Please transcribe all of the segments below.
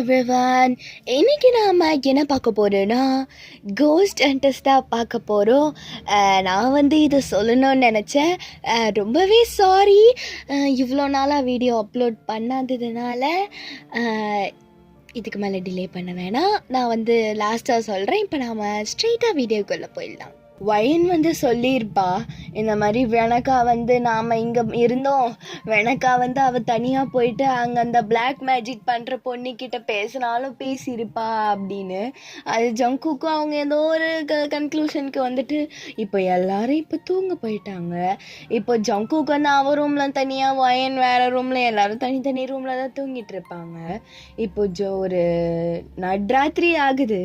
Everyone, இன்னைக்கு நாம என்ன பார்க்க போறோம்னா கோஸ்ட் ஹண்டர்ஸ் தான் பார்க்க போகிறோம். நான் இதை சொல்லணும்னு நினச்சேன். ரொம்பவே சாரி, இவ்வளோ நாளாக வீடியோ அப்லோட் பண்ணாததுனால இதுக்கு மேலே டிலே பண்ண வேணாம். நான் லாஸ்ட்டாக சொல்கிறேன். இப்போ நாம் ஸ்ட்ரெயிட்டாக வீடியோக்குள்ளே போயிடலாம். வயன் சொல்லியிருப்பா, இந்த மாதிரி வெனக்கா நாம் இங்கே இருந்தோம், வெனக்கா அவள் தனியாக போயிட்டு அங்கே அந்த பிளாக் மேஜிக் பண்ணுற பொண்ணுக்கிட்ட பேசினாலும் பேசியிருப்பா அப்படின்னு. அது ஜங்குக்கும் அவங்க ஏதோ ஒரு கன்க்ளூஷனுக்கு இப்போ எல்லாரும் இப்போ தூங்க போயிட்டாங்க. இப்போ ஜங்குக்கு அவன் ரூமில் தனியாக, வயன் வேறு ரூமில், எல்லோரும் தனித்தனி ரூமில் தான் தூங்கிட்டு இருப்பாங்க. இப்போ ஒரு நட்ராத்திரி ஆகுது.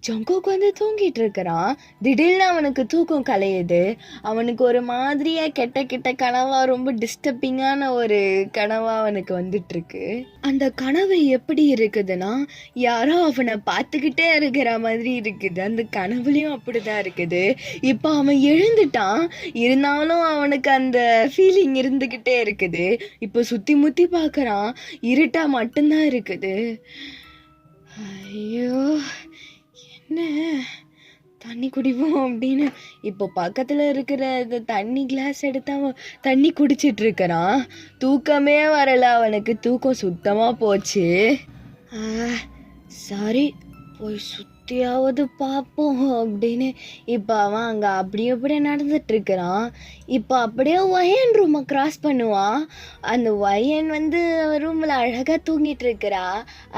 ஜங்குக்கு தூங்கிட்டு இருக்கிறான். திடீர்னு அவனுக்கு தூக்கம் கலையுது. அவனுக்கு ஒரு மாதிரியா கெட்ட கெட்ட கனவா, ரொம்ப டிஸ்டர்பிங்கான ஒரு கனவா அவனுக்கு வந்துட்டுருக்கு. அந்த கனவு எப்படி இருக்குதுன்னா, யாரோ அவனை பார்த்துக்கிட்டே இருக்கிற மாதிரி இருக்குது. அந்த கனவுலையும் அப்படிதான் இருக்குது. இப்போ அவன் எழுந்துட்டான், இருந்தாலும் அவனுக்கு அந்த ஃபீலிங் இருந்துக்கிட்டே இருக்குது. இப்போ சுற்றி முற்றி பார்க்குறான், இருட்டா மட்டும்தான் இருக்குது. ஐயோ, என்ன தண்ணி குடிப்போம் அப்படின்னு இப்போ பக்கத்தில் இருக்கிற தண்ணி கிளாஸ் எடுத்து அவன் தண்ணி குடிச்சிட்டு இருக்கிறான். தூக்கமே வரலை அவனுக்கு, தூக்கம் சுத்தமாக போச்சு. சாரி, போய் சுற்றியாவது பார்ப்போம் அப்படின்னு இப்போ அவன் அங்கே அப்படியே நடந்துட்டுருக்கிறான். இப்போ அப்படியே வயன் ரூமை கிராஸ் பண்ணுவான். அந்த வயன் ரூமில் அழகாக தூங்கிட்டு இருக்கிறா.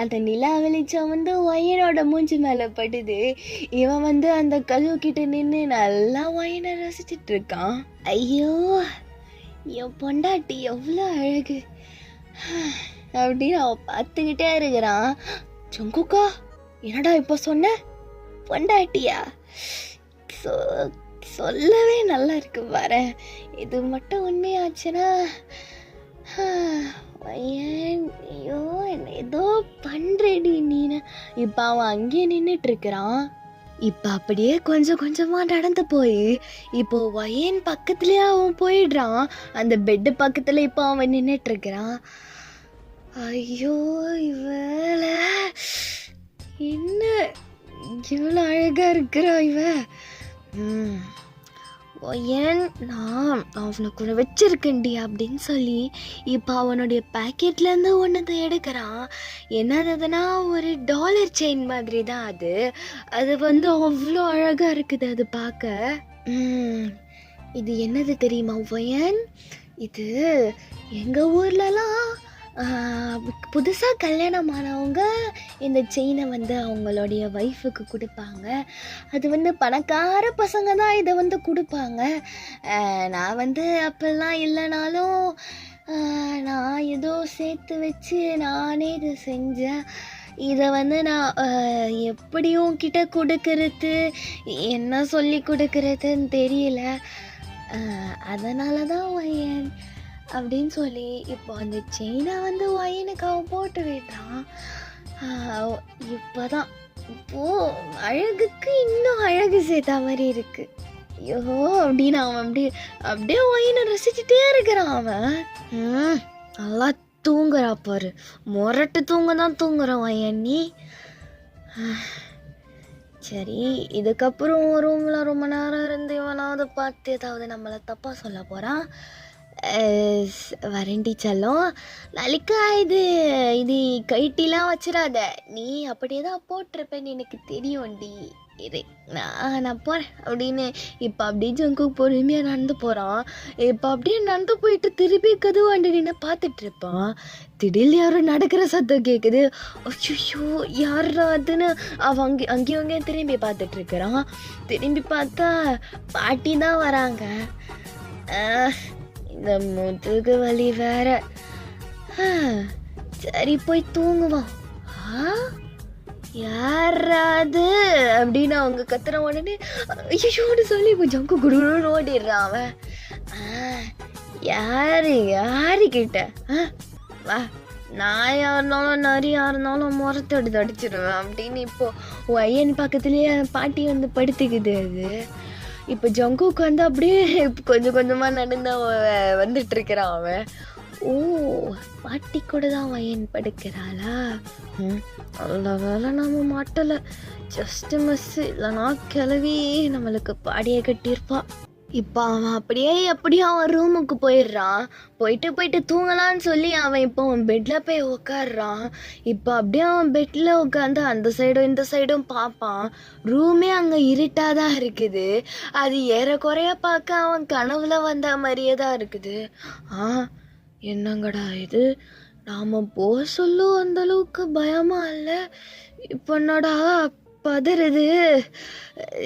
அந்த நிலா வெளிச்சம் வயனோட மூஞ்சி மேலே படுது. இவன் அந்த கதவு கிட்ட நின்று நல்லா வயனை ரசிச்சிட்டு இருக்கான். ஐயோ, என் பொண்டாட்டி எவ்வளோ அழகு அப்படின்னு அவன் பார்த்துக்கிட்டே இருக்கிறான். ஜங்குக்கா, என்னடா இப்போ சொன்ன? பொண்டாட்டியா? சொல்லவே நல்லா இருக்கு பாரு. இது மட்டும் உண்மையாச்சுன்னா ஐயோ, என்ன ஏதோ பண்றேடி நீனு. இப்போ அவன் அங்கேயே நின்றுட்டு இருக்கிறான். இப்போ அப்படியே கொஞ்சம் கொஞ்சமாக நடந்து போய் இப்போ வயன் பக்கத்துலேயே அவன் போயிடுறான். அந்த பெட்டு பக்கத்தில் இப்போ அவன் நின்றுட்டு இருக்கிறான். ஐயோ, இவளை என்ன இவ்வளோ அழகாக இருக்கிறா இவ. ஏன் நான் அவனுக்கு ஒன்று வச்சிருக்கேன்டி அப்படின்னு சொல்லி இப்போ அவனுடைய பேக்கெட்லேருந்து ஒன்று எடுக்கிறான். என்னதுன்னா ஒரு டாலர் செயின் மாதிரி தான் அது. அது அவ்வளோ அழகாக இருக்குது அது பார்க்க. இது என்னது தெரியுமா வயன்? இது எங்கள் ஊர்லலாம் புதுசாக கல்யாணமானவங்க இந்த செயினை அவங்களுடைய ஒய்ஃபுக்கு கொடுப்பாங்க. அது பணக்கார பசங்க தான் இதை கொடுப்பாங்க. நான் அப்பெல்லாம் இல்லைனாலும் நான் ஏதோ சேர்த்து வச்சு நானே இதை செஞ்சேன். இதை நான் எப்படியும் கிட்ட கொடுக்கறது, என்ன சொல்லி கொடுக்கறதுன்னு தெரியல. அதனால தான் வயன் அப்படின்னு சொல்லி இப்போ அந்த செயினை வயனுக்கு அவன் போட்டு விட்டான். இப்போதான் அழகுக்கு இன்னும் அழகு சேர்த்தா மாதிரி இருக்கு. ஐயோ அப்படின்னு அவன் அப்படியே வயனை ரசிச்சுட்டே இருக்கிறான். அவன் நல்லா தூங்குறா பாரு, முரட்டு தூங்க தூங்குறான் வயன். நீ சரி, இதுக்கப்புறம் ரூமில் ரொம்ப நேரம் இருந்து இவனாவது பார்த்து ஏதாவது நம்மளை தப்பாக சொல்ல போகிறான். வரண்டி செல்லம், லலிகா, இது கைட்டிலாம் வச்சிடாத, நீ அப்படியே தான் போட்டிருப்பேன்னு எனக்கு தெரியும்டி. இது நான் போகிறேன் அப்படின்னு இப்போ அப்படியே ஜங்கு பொறுமையாக நடந்து போகிறான். இப்போ அப்படியே நடந்து போயிட்டு திருப்பி கதவாண்டு நின்று பார்த்துட்டு இருப்பான். திடீர்னு யாரும் நடக்கிற சத்தம் கேட்குது. ஐயோ, யாரா அதுன்னு அவன் அங்கேயும் திரும்பி பார்த்துட்டு இருக்கிறான். திரும்பி பார்த்தா பாட்டி தான் வராங்க. இந்த முதுகு வலி வேற. சரி, போய் தூங்குவான். யாராது அப்படின்னு அவங்க கத்துற உடனே ஐயோன்னு சொல்லி இப்போ ஜங்கு குடுன்னு ஓடிடுறான் அவன். யாரு கிட்ட வா, நாயா இருந்தாலும் நரியா இருந்தாலும் முறத்தோடு தடிச்சிடுவேன் அப்படின்னு இப்போ வயன் பக்கத்துலேயே பாட்டி படுத்துக்குது. அது இப்போ ஜங்குக்கு அப்படியே கொஞ்சம் கொஞ்சமாக நடந்து வந்துட்டு இருக்கிறான். அவன் ஓ, பாட்டி கூட தான் வயன் படுக்கிறாளா? நல்ல வேலை நாம மாட்டலை, ஜஸ்ட் மிஸ். இல்லைனா கிளவி நம்மளுக்கு பாடியை கட்டியிருப்பா. இப்போ அவன் அப்படியே அவன் ரூமுக்கு போயிடுறான். போயிட்டு தூங்கலான்னு சொல்லி அவன் இப்போ அவன் பெட்டில் போய் உட்காடுறான். இப்போ அப்படியே அவன் பெட்டில் உட்காந்து அந்த சைடும் இந்த சைடும் பார்ப்பான். ரூமே அங்கே இருட்டாக தான் இருக்குது. அது ஏறக்குறைய பார்க்க அவன் கனவுல வந்த மாதிரியே தான் இருக்குது. என்னங்கடா இது, நாம் போக சொல்லும் அந்தளவுக்கு பயமா இல்லை, இப்போ என்னடா பதறுது.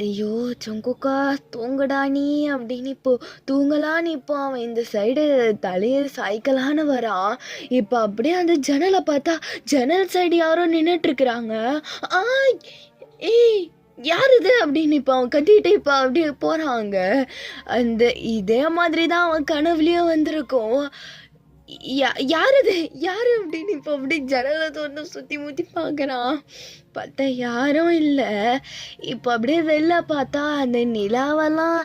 ஐயோ ஜங்குக்கா தூங்குடா நீ அப்படின்னு இப்போ தூங்கலான்னு இப்போ அவன் இந்த சைடு தலையை சாய்க்கலான்னு வரான். இப்போ அப்படியே அந்த ஜன்னலை பார்த்தா ஜன்னல் சைடு யாரோ நின்றுட்டு இருக்கிறாங்க. ஏய் யார் இது அப்படின்னு இப்போ அவன் கத்திட்டு இப்போ அப்படியே போகிறாங்க. அந்த இதே மாதிரி தான் அவன் கனவுலேயும் வந்திருக்கும். யார் அப்படின்னு இப்போ அப்படி ஜன்னலை தோண்டு சுற்றி முற்றி பார்க்குறான். பார்த்தா யாரும் இல்லை. இப்போ அப்படியே வெளில பார்த்தா அந்த நிலாவெல்லாம்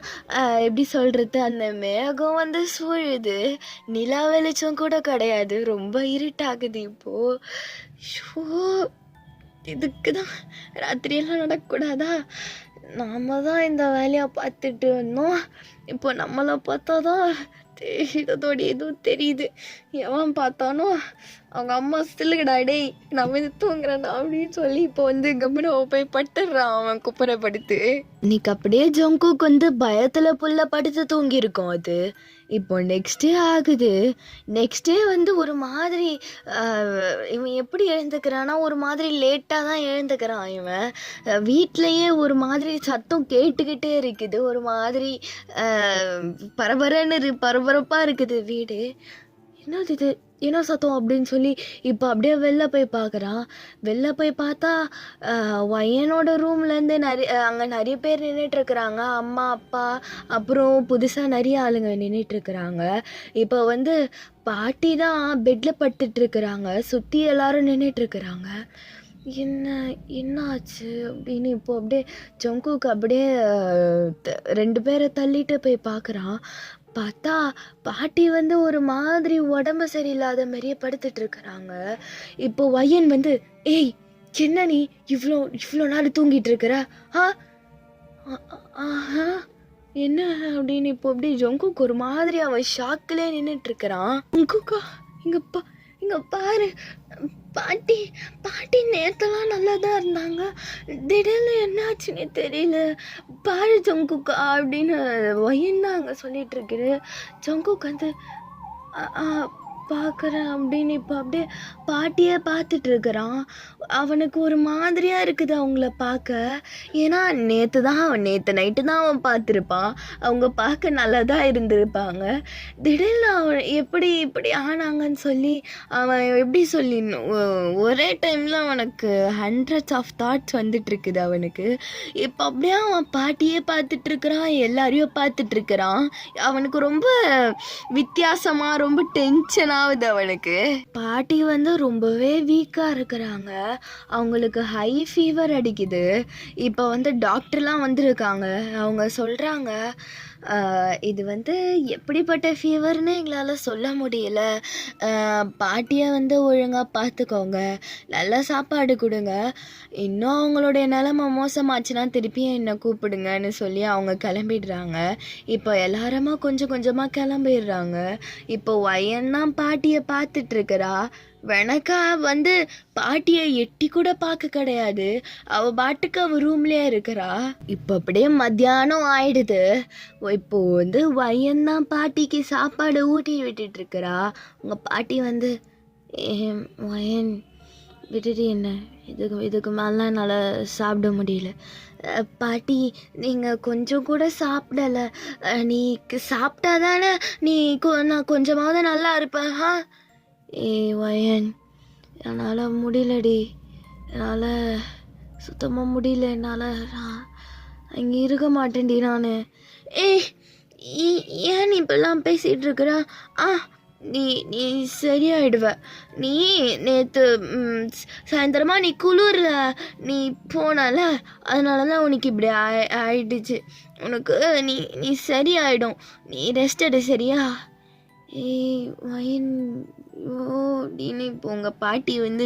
எப்படி சொல்கிறது, அந்த மேகம் வந்து சூழுது. நிலா வெளிச்சம் கூட கிடையாது, ரொம்ப இருட்டாகுது இப்போது. ஷோ, இதுக்கு தான் ராத்திரியெல்லாம் நடக்கக்கூடாதா? நாம் தான் இந்த வேலையை பார்த்துட்டு வந்தோம். இப்போ நம்மளை பார்த்தா தான் இதோட எதுவும் தெரியுது. எவன் பார்த்தானோ அவங்க அம்மா ஸ்டில்லுடா டேய் நம்ம இது தூங்குறேன்டா அப்படின்னு சொல்லி இப்போ வந்து கம்முன்னு போய் பட்டுடுறான் அவன் குப்புரை படுத்து. இன்னைக்கு அப்படியே ஜங்குக்கு வந்து பயத்தில் புல்ல படுத்து தூங்கியிருக்கோம். அது இப்போ நெக்ஸ்ட் டே ஆகுது. நெக்ஸ்ட் டே வந்து ஒரு மாதிரி இவன் எப்படி எழுந்துக்கிறான்னா ஒரு மாதிரி லேட்டாக தான் எழுந்துக்கிறான். இவன் வீட்டிலையே ஒரு மாதிரி சத்தம் கேட்டுக்கிட்டே இருக்குது. ஒரு மாதிரி பரபரப்பாக இருக்குது வீடு. என்னது இது, என்ன சத்தம் அப்படின்னு சொல்லி இப்போ அப்படியே வெளில போய் பார்க்குறான். வெளில போய் பார்த்தா வயனோட ரூம்லேருந்து அங்கே நிறைய பேர் நின்றுட்டுருக்குறாங்க. அம்மா அப்பா அப்புறம் புதுசாக நிறைய ஆளுங்க நின்றுட்டுருக்குறாங்க. இப்போ வந்து பாட்டி தான் பெட்டில் படுத்துட்ருக்குறாங்க. சுற்றி எல்லாரும் நின்றுட்டுருக்குறாங்க. என்ன ஆச்சு அப்படின்னு இப்போ அப்படியே ஜங்குக்கு அப்படியே 2 பேரை தள்ளிட்டு போய் பார்க்குறான். பார்த்தா பாட்டி வந்து ஒரு மாதிரி உடம்பு சரியில்லாத மாதிரியே படுத்துட்டு இருக்கிறாங்க. இப்போ வயன் வந்து ஏய் என்ன நீ இவ்வளோ நாள் தூங்கிட்டு இருக்கிற? என்ன அப்படின்னு இப்போ அப்படி ஜங்குக்கு ஒரு மாதிரி அவன் ஷாக்கிலே நின்றுட்டு இருக்கிறான். ஜங்குக்கா இங்க பாரு, பாட்டி நேத்தெல்லாம் நல்லா தான் இருந்தாங்க, திடீர்னு என்னாச்சுன்னே தெரியல, பாரு ஜங்குக்கா அப்படின்னு வயன் தான் அங்கே சொல்லிட்டு இருக்குது. ஜங்குக்கு வந்து பார்க்குறேன் அப்படின்னு இப்போ அப்படியே பாட்டியே பார்த்துட்டு இருக்கிறான். அவனுக்கு ஒரு மாதிரியாக இருக்குது அவங்கள பார்க்க. ஏன்னா நேற்று நைட்டு தான் அவன் பார்த்துருப்பான். அவங்க பார்க்க நல்லா தான் இருந்திருப்பாங்க. திடீர்னு அவன் இப்படி ஆனாங்கன்னு சொல்லி அவன் எப்படி சொல்லிடணும், ஒரே டைமில் அவனுக்கு ஹண்ட்ரட்ஸ் ஆஃப் தாட்ஸ் வந்துட்டு இருக்குது அவனுக்கு. இப்போ அப்படியே அவன் பாட்டியே பார்த்துட்ருக்கிறான், எல்லாரையும் பார்த்துட்ருக்கிறான். அவனுக்கு ரொம்ப வித்தியாசமாக ரொம்ப டென்ஷனாக ஆகுது அவனுக்கு. பாட்டி வந்து ரொம்பவே வீக்காக இருக்கிறாங்க. அவங்களுக்கு ஹை ஃபீவர் அடிக்குது. இப்போ வந்து டாக்டர்லாம் வந்திருக்காங்க. அவங்க சொல்கிறாங்க இது வந்து எப்படிப்பட்ட ஃபீவர்னு எங்களால் சொல்ல முடியல, பாட்டியை வந்து ஒழுங்காக பார்த்துக்கோங்க, நல்ல சாப்பாடு கொடுங்க, இன்னும் அவங்களுடைய நிலமை மோசமாச்சுன்னா திருப்பியும் என்னை கூப்பிடுங்கன்னு சொல்லி அவங்க கிளம்பிடுறாங்க. இப்போ எல்லாருமா கொஞ்சம் கொஞ்சமாக கிளம்பிடுறாங்க. இப்போ வயன்தான் பாட்டியை பார்த்துட்ருக்கிறா. வெனக்கா வந்து பாட்டியை எட்டி கூட பார்க்க கிடையாது, அவள் பாட்டுக்கு அவள் ரூம்லேயே இருக்கிறா. இப்போ அப்படியே மத்தியானம் ஆயிடுது. இப்போ வந்து வயன்தான் பாட்டிக்கு சாப்பாடு ஊட்டி விட்டுட்டு இருக்கிறா. உங்கள் பாட்டி வந்து வயன் விட்டுட்டு என்ன இதுக்கு மேலாம் என்னால் சாப்பிட முடியல பாட்டி, நீங்கள் கொஞ்சம் கூட சாப்பிடலை, நீ சாப்பிட்டா தானே நான் கொஞ்சமாவது நல்லா இருப்பேன். வயன் என்னால் முடியலடி, என்னால் சுத்தமாக முடியல, என்னால் நான் இங்கே இருக்க மாட்டேன்டி நான். ஏன் நீ இப்பெல்லாம் பேசிகிட்டு இருக்கிற? நீ சரியாயிடுவ. நீ நேற்று சாயந்தரமாக நீ குளிரில் நீ போனால, அதனால தான் உனக்கு இப்படி ஆயிடுச்சு. உனக்கு நீ சரியாயிடும், நீ ரெஸ்ட் எடு சரியா? ஏய் வயன் ஓ அப்படின்னு இப்போ உங்கள் பாட்டி வந்து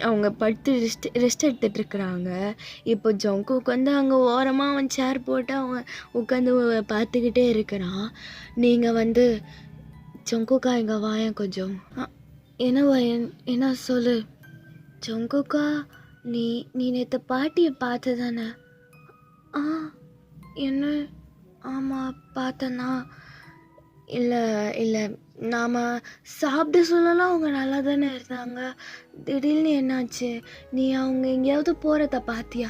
அவங்க படுத்து ரெஸ்ட் எடுத்துட்ருக்குறாங்க. இப்போ ஜங்குக்கு வந்து அங்கே ஓரமாக அவன் சேர் போட்டு அவன் உட்காந்து பார்த்துக்கிட்டே இருக்கிறான். நீங்கள் வந்து ஜங்குக்கா எங்க வாயன் கொஞ்சம் என்ன வயன் என்ன சொல்லு. ஜங்குக்கா நீ நீ நேற்று பாட்டியை பார்த்து தானே? ஆ என்ன ஆமாம் பார்த்தேன்னா. இல்லை இல்லை நாம் சாப்பிட சொல்லலாம் அவங்க நல்லா தானே இருந்தாங்க. திடீர்னு என்னாச்சு? நீ அவங்க எங்கேயாவது போகிறத பார்த்தியா?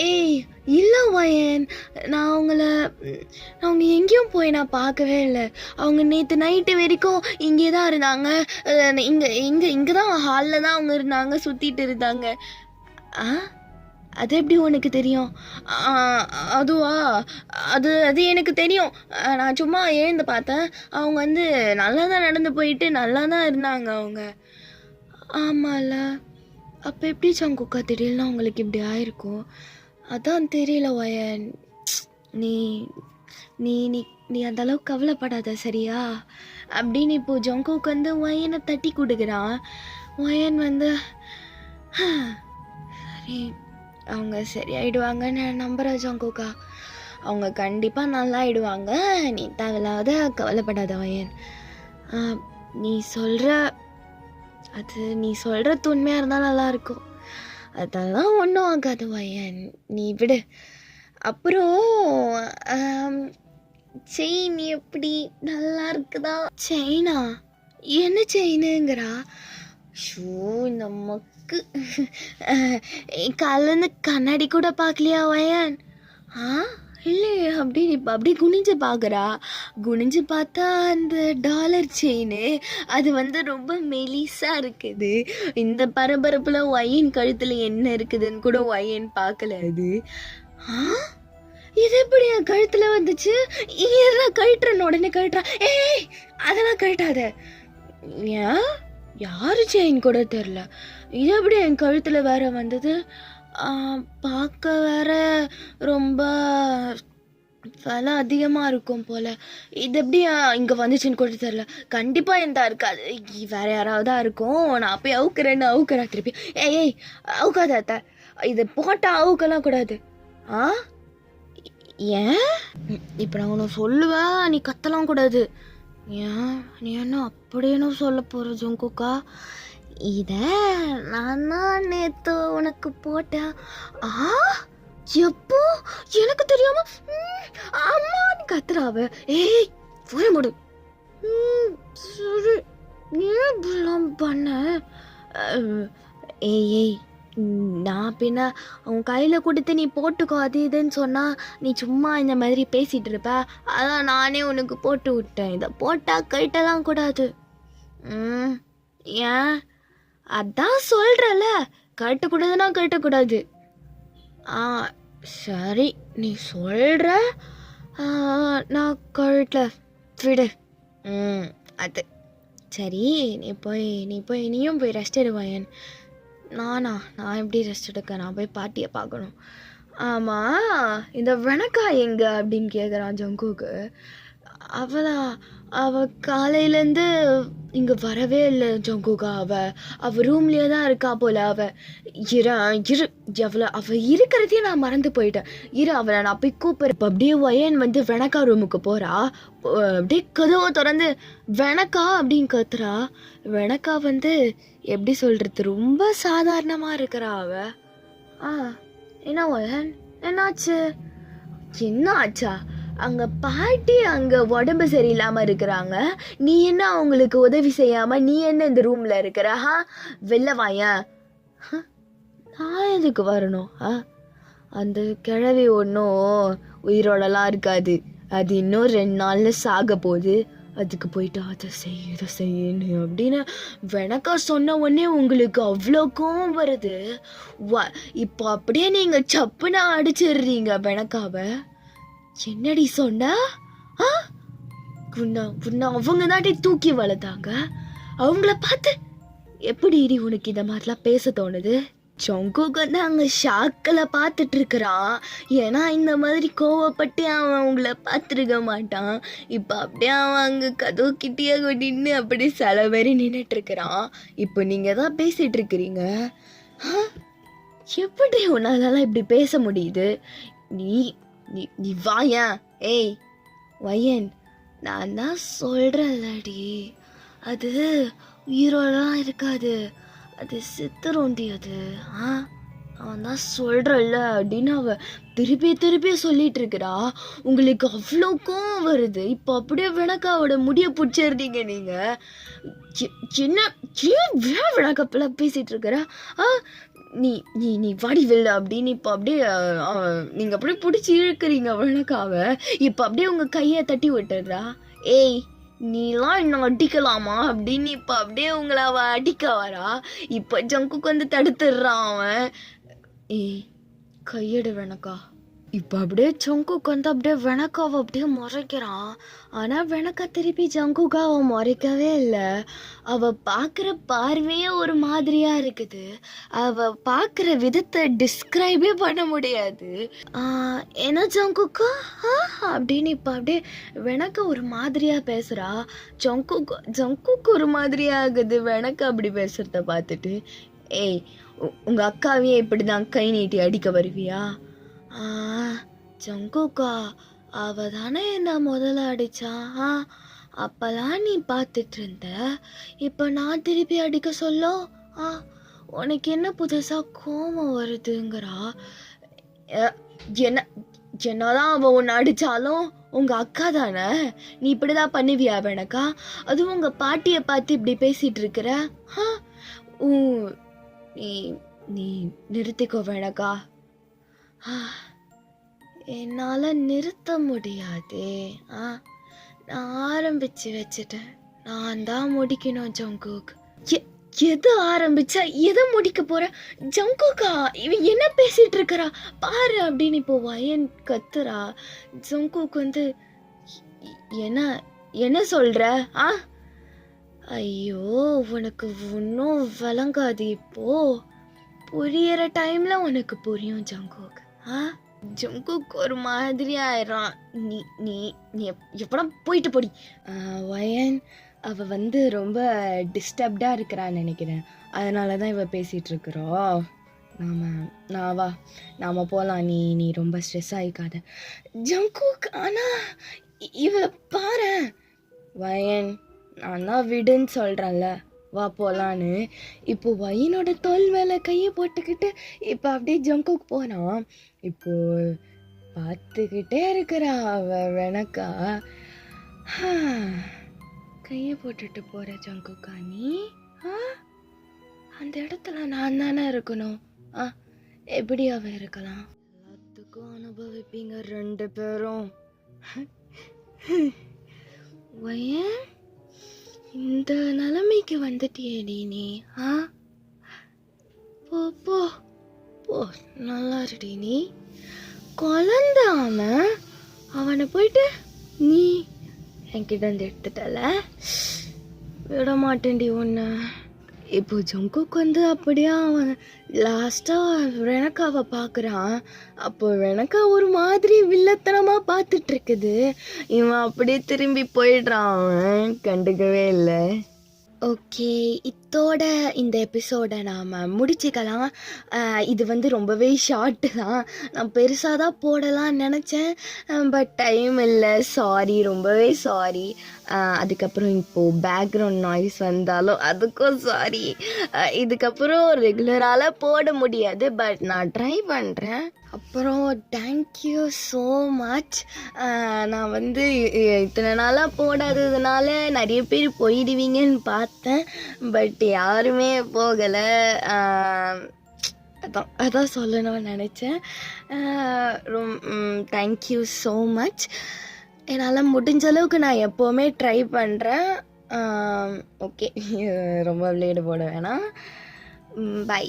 ஏய் இல்லை வயன், நான் அவங்க எங்கேயும் போய் நான் பார்க்கவே இல்லை. அவங்க நேற்று நைட்டு வரைக்கும் இங்கே தான் இருந்தாங்க. இங்கே தான் ஹாலில் தான் அவங்க இருந்தாங்க, சுற்றிட்டு இருந்தாங்க. ஆ அது எப்படி உனக்கு தெரியும்? அதுவா அது அது எனக்கு தெரியும். நான் சும்மா எழுந்து பார்த்தேன். அவங்க வந்து நல்லா தான் நடந்து போயிட்டு நல்லா தான் இருந்தாங்க அவங்க. ஆமாம்ல, அப்போ எப்படி சங்குக்கா திடீர்னு அவங்களுக்கு இப்படி ஆயிருக்கும்? அதான் தெரியல வயன். நீ நீ நீ நீ அந்த அளவுக்கு கவலைப்படாத சரியா அப்படின்னு இப்போ ஜங்குக்கு வந்து வயனை தட்டி கொடுக்குறான். வயன் வந்து சரி அவங்க சரியாயிடுவாங்கன்னு நம்புகிறேன் ஜங்குக்கா. அவங்க கண்டிப்பாக நல்லா ஆயிடுவாங்க. நீ தேவையில்லாத கவலைப்படாத வயன். நீ சொல்கிற உண்மையாக இருந்தால் நல்லாயிருக்கும். அதெல்லாம் ஒன்றும் ஆகாது வயன், நீ விடு. அப்புறம் செயின் எப்படி நல்லா இருக்குதா? செயினா? என்ன செயினுங்கிறா? ஷூ நமக்கு காலேருந்து கண்ணாடி கூட பார்க்கலையா வயன்? இல்லையே அப்படின்னு இப்போ அப்படி குனிஞ்சு பார்க்குறா. குனிஞ்சு பார்த்தா அந்த டாலர் செயின் அது வந்து ரொம்ப மெலிசாக இருக்குது. இந்த பரபரப்பில் வயன் கழுத்தில் என்ன இருக்குதுன்னு கூட வயன் பார்க்கல. அது இது எப்படி என் கழுத்தில் வந்துச்சு? இதெல்லாம் கழட்டுறேன்னு உடனே கழட்டுறா. ஏய் அதெல்லாம் கழட்டாத. ஏன் யாரு செயின் கூட தெரில. இது எப்படி என் கழுத்தில் வேற வந்தது? பார்க்க வேற ரொம்ப விலை அதிகமாக இருக்கும் போல். இது எப்படி இங்கே வந்துச்சுன்னு கூட தெரில. கண்டிப்பாக எந்த இருக்காது, வேற யாராவது இருக்கும். நான் போய் அவுக்கிறா திருப்பி. ஏய் அவுக்காத அத்தை, இது போட்டால் அவுக்கலாம் கூடாது. ஏன்? இப்போ நான் உனக்கு சொல்லுவேன், நீ கத்தலாம் கூடாது. ஏன் நீ என்ன அப்படியேன்னு சொல்ல போகிற ஜங்குக்கா? இதை நான் தான் நேற்று உனக்கு போட்டேன். எப்போ? எனக்கு தெரியாம அம்மான்னு கத்துறாவ. ஏய் போய முடு. சரி ஏன் இப்படிலாம் பண்ண? ஏய் நான் பின்ன உன் கையில் கொடுத்து நீ போட்டுக்கோ அது இதுன்னு சொன்னால் நீ சும்மா இந்த மாதிரி பேசிகிட்டு இருப்ப. அதான் நானே உனக்கு போட்டு விட்டேன். இதை போட்டால் கழட்டலாம் கூடாது. ஏன்? அதான் சொல்கிறல, கழட்டக்கூடாதுன்னா கழட்டக்கூடாது. சரி நீ சொல்கிற, நான் கழட்டல விடு. அது சரி, நீயும் போய் ரெஸ்ட் எடுவாயன். நான் எப்படி ரெஸ்ட் எடுக்க? நான் போய் பாட்டியை பார்க்கணும். ஆமாம் இந்த வெனக்கா எங்க அப்படின்னு கேட்குறான் ஜங்குக்கு. அவள் காலையிலேருந்து இங்கே வரவே இல்லை ஜங்குக்கா. அவள் ரூம்லேயே தான் இருக்கா போல். அவள் இருக்கிறதையே நான் மறந்து போயிட்டேன். அவளை நான் போய் கூப்பிட்றேன். இப்போ அப்படியே வயன் வந்து வெனக்கா ரூமுக்கு போகிறா. அப்படியே கதவை திறந்து வெனக்கா அப்படின்னு கத்துறா. வெனக்கா வந்து எப்படி சொல்கிறது, ரொம்ப சாதாரணமாக இருக்கிறா அவள். என்ன வயன் என்னாச்சு? என்ன ஆச்சா? அங்கே பாட்டி அங்கே உடம்பு சரியில்லாமல் இருக்கிறாங்க. நீ என்ன அவங்களுக்கு உதவி செய்யாமல் நீ என்ன இந்த ரூமில் இருக்கிற? வெளில வாயன். நான் எதுக்கு வரணும்? அந்த கிழவி ஒன்றும் உயிரோடலாம் இருக்காது. அது இன்னும் 2 நாளில் சாக போகுது. அதுக்கு போயிட்டு அதை செய்யணும் அப்படின்னு வெனக்கா சொன்ன உடனே உங்களுக்கு அவ்வளோ கோவம் வருது. இப்போ அப்படியே நீங்கள் சப்புன்னு அடிச்சிடுறீங்க வெனக்காவை. என்னடி சொன்னா? அவங்க தாண்டி தூக்கி வளர்த்தாங்க. அவங்கள பார்த்து எப்படி உனக்கு இந்த மாதிரிலாம் பேச தோணுது? ஜங்குக் வந்து அங்கே ஷாக்கில் பார்த்துட்டு இருக்கிறான். ஏன்னா இந்த மாதிரி கோவப்பட்டு அவன் உங்களை பார்த்துருக்க மாட்டான். இப்போ அப்படியே அவன் அங்கே கதவு கிட்டேயே நின்று அப்படி சில பேர் நின்றுட்டு இருக்கிறான். இப்போ நீங்கள் தான் பேசிகிட்டு இருக்கிறீங்க. எப்படி உன்னாலலாம் இப்படி பேச முடியுது? நீ நீ நீ வாயன். ஏய் வயன், நான் தான் சொல்கிறேன்லடி, அது உயிரோடலாம் இருக்காது, அது சித்தரோண்டி அது. அவன் தான் சொல்கிறல்ல அப்படின்னு அவன் திருப்பி சொல்லிட்டு இருக்கிறா. உங்களுக்கு அவ்வளோ கோவம் வருது. இப்போ அப்படியே விளக்காவோட முடிய பிடிச்சிருந்தீங்க நீங்கள். சின்ன விளக்கப்பெல்லாம் பேசிகிட்டு இருக்கிறா. நீ நீ நீ வாடி வெளில அப்படின்னு இப்போ அப்படியே நீங்கள் அப்படியே பிடிச்சி இழுக்கிறீங்க விளக்காவை. இப்போ அப்படியே உங்கள் கையை தட்டி விட்டுடுறா. ஏய் நீலாம் இன்னும் அடிக்கலாமா அப்படின்னு இப்போ அப்படியே உங்களை அவன் அடிக்க வரா. இப்போ ஜங்குக்கு வந்து தடுத்துடுறான் அவன். ஏய் கையெடு வேணக்கா. இப்போ அப்படியே ஜங்குக்கு வந்து அப்படியே வெனக்காவை அப்படியே முறைக்கிறான். ஆனால் வெனக்கா திருப்பி ஜங்குக்கா அவன் முறைக்கவே இல்லை. அவள் பார்க்குற பார்வையே ஒரு மாதிரியாக இருக்குது. அவள் பார்க்குற விதத்தை டிஸ்கிரைபே பண்ண முடியாது. என்ன ஜங்குக்கா அப்படின்னு இப்போ அப்படியே வெனக்கா ஒரு மாதிரியாக பேசுகிறா. ஜங்குக்கு ஒரு மாதிரியாகுது வெனக்கா அப்படி பேசுகிறத பார்த்துட்டு. ஏய் உங்கள் அக்காவையே இப்படி தான் கை நீட்டி அடிக்க வருவியா? ஜங்குக்கா அவ தானே என்ன முதல்ல அடிச்சா. அப்பெல்லாம் நீ பார்த்துட்டு இருந்த, இப்போ நான் திருப்பி அடிக்க சொல்லோ உனக்கு என்ன புதுசாக கோபம் வருதுங்கிறா. என்னதான் அவன் ஒன்று அடித்தாலும் உங்கள் அக்கா தானே, நீ இப்படி தான் பண்ணுவியா வேணக்கா? அதுவும் உங்கள் பாட்டியை பார்த்து இப்படி பேசிகிட்டு இருக்கிற. நீ நீ நிறுத்திக்கோ வேணக்கா. என்னால் நிறுத்த முடியாதே. நான் ஆரம்பித்து வச்சுட்டேன், நான் தான் முடிக்கணும் ஜங்குக். எது ஆரம்பிச்சா எதை முடிக்க போற? ஜங்குக்கா இவன் என்ன பேசிட்டு இருக்கிறா பாரு அப்படின்னு இப்போ வயன் கத்துறா. ஜங்குக் வந்து என்ன என்ன சொல்ற? ஐயோ உனக்கு ஒன்றும் விளங்காது, இப்போ புரியிற டைம்ல உனக்கு புரியும் ஜங்குக். ஜங்குக் ஒரு மாதிரி ஆயிடுறான். நீ நீ நீ எப்படா போயிட்டு போடி. வயன் அவ வந்து ரொம்ப டிஸ்டர்ப்டாக இருக்கிறான்னு நினைக்கிறேன், அதனால தான் இவ பேசிகிட்டு இருக்கிறோம். நாம் போகலாம், நீ ரொம்ப ஸ்ட்ரெஸ் ஆகிக்காத ஜங்குக். ஆனால் இவளை பாரு வயன், நான் தான் விடுன்னு சொல்கிறேன்ல, வா போகலான்னு. இப்போ வயனோட தோல் மேலே கையை போட்டுக்கிட்டு இப்போ அப்படியே ஜங்குக் போனான். இப்போ பார்த்துக்கிட்டே இருக்கிறா அவ வெனக்கா. கையை போட்டுட்டு போகிற ஜங்குக்கா நீ? அந்த இடத்துல நான் தானே இருக்கணும். எப்படி அவ இருக்கலாம்? எல்லாத்துக்கும் அனுபவிப்பீங்க ரெண்டு பேரும். வயன் இந்த நிலைமைக்கு வந்துட்டியேடி நீ. போ போ போ, நல்லா இருடி நீ. குழந்த அவனை போயிட்டு நீ என்கிட்ட வந்து எடுத்துட்டல, விட மாட்டேன்டி ஒன்று. இப்போ ஜங்குக் வந்து அப்படியே அவன் லாஸ்ட்டாக வெனக்காவை பார்க்குறான். அப்போ வெனக்கா ஒரு மாதிரி வில்லத்தனமாக பார்த்துட்டு இருக்குது. இவன் அப்படியே திரும்பி போயிடுறான், அவன் கண்டுக்கவே இல்லை. ஓகே, இதோட இந்த எபிசோடை நாம் முடிச்சுக்கலாம். இது வந்து ரொம்பவே ஷார்ட்டு தான். நான் பெருசாக தான் போடலான்னு நினச்சேன், பட் டைம் இல்லை, சாரி, ரொம்பவே சாரி. அதுக்கப்புறம் இப்போது பேக்ரவுண்ட் நாய்ஸ் வந்தாலும் அதுக்கும் சாரி. இதுக்கப்புறம் ரெகுலரால் போட முடியாது, பட் நான் ட்ரை பண்ணுறேன். அப்புறம் தேங்க்யூ ஸோ மச். நான் வந்து இத்தனை நாளாக போடாததுனால நிறைய பேர் போயிடுவீங்கன்னு பார்த்தேன், பட் யாருமே போகலை. அதான் சொல்லணும்னு நினச்சேன். Thank you so much. என்னால் முடிஞ்ச அளவுக்கு நான் எப்போவுமே ட்ரை பண்ணுறேன். ஓகே, ரொம்ப விளையாடு போட வேணாம். பை.